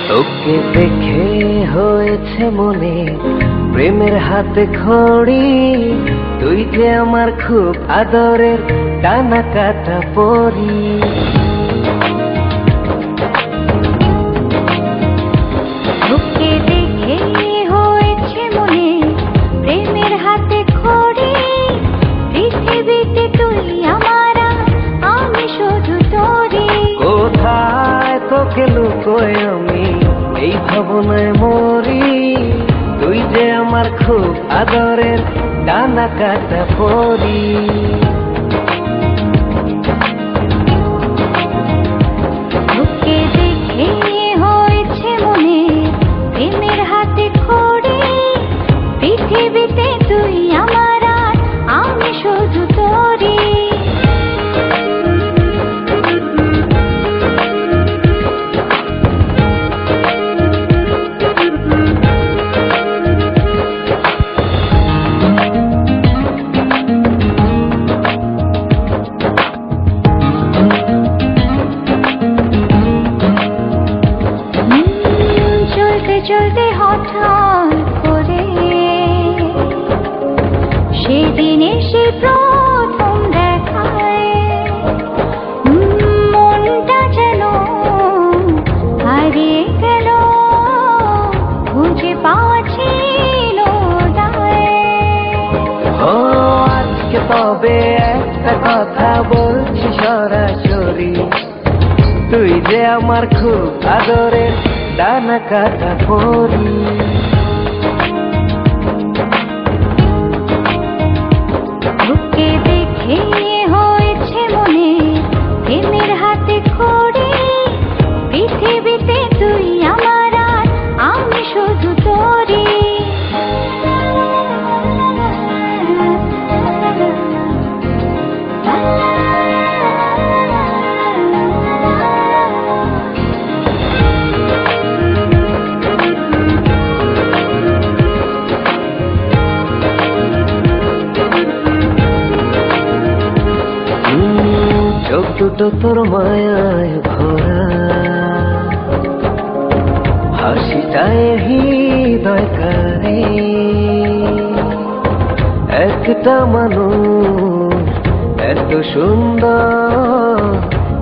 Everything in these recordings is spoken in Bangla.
তোকে দেখে হয়েছে মনে প্রেমের হাতে খড়ি, তুই যে আমার খুব আদরের ডানা কাটা পরি। তোকে দেখে হয়েছে মনে প্রেমের হাতে খড়ি, পৃথিবীতে তুই আমার, আমি শুধু তোরই। কোথায় তোকে লুকোয় আমি এই ভাবনায় মরি, তুই যে আমার খুব আদরের ডানা কাটা পরি। তোকে দেখে হয়েছে মনে প্রেমের হাতে খড়ি, পৃথিবীতে তুই আমার, আমি শুধু তোরই। চলতে হঠাৎ করে সেদিন এসে প্রথম দেখায়, মনটা যেন হারিয়ে গেল, খুঁজে পাওয়া ছিল দায়। ও আজকে তবে একটা কথা বলছি সরাসরি, তুই যে আমার খুব আদরের ডানা কাটা পরি। তোকে দেখে হয়েছে মনে প্রেমের হাতে খড়ি, পৃথিবীতে তুই আমার, আমি শুধু তোরই। চোখ দুটো তোর মায়ায় ভরা, হাসিটায় হৃদয় কারে, একটা মানুষ এত সুন্দর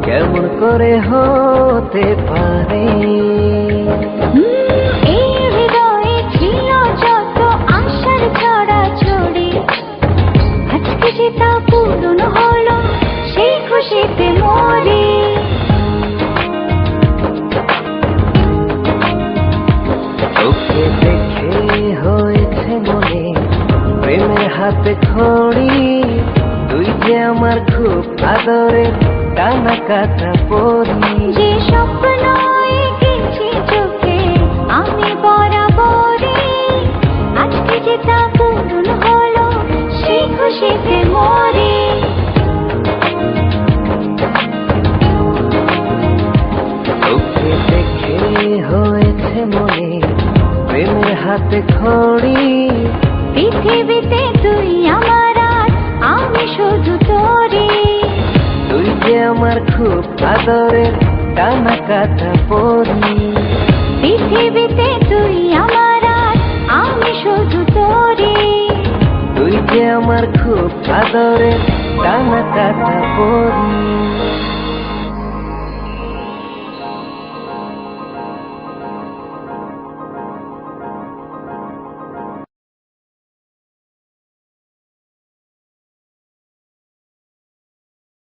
কেমন করে হতে পারে। এই হৃদয়ে ছিল যত আশার ছড়াছড়ি, আজকে যে তা পূরণ হলো, সেই খুশিতে মরি। তোকে দেখে হয়েছে মনে প্রেমের হাতে খড়ি, তুই যে আমার খুব আদরের ডানা কাটা পরি। যে স্বপ্ন এঁকেছি চোখে আমি বরাবরই, আজকে যে তা পূরণ হলো, সেই খুশিতে মরি। তোকে দেখে হয়েছে মনে প্রেমের হাতে খড়ি, পৃথিবীতে তুই আমার, আমি শুধু তোরই। তুই যে আমার খুব আদরের ডানা কাটা পরি। পৃথিবীতে তুই আমার, আমি শুধু তোরই। তুই যে আমার খুব আদরের ডানা কাটা পরি।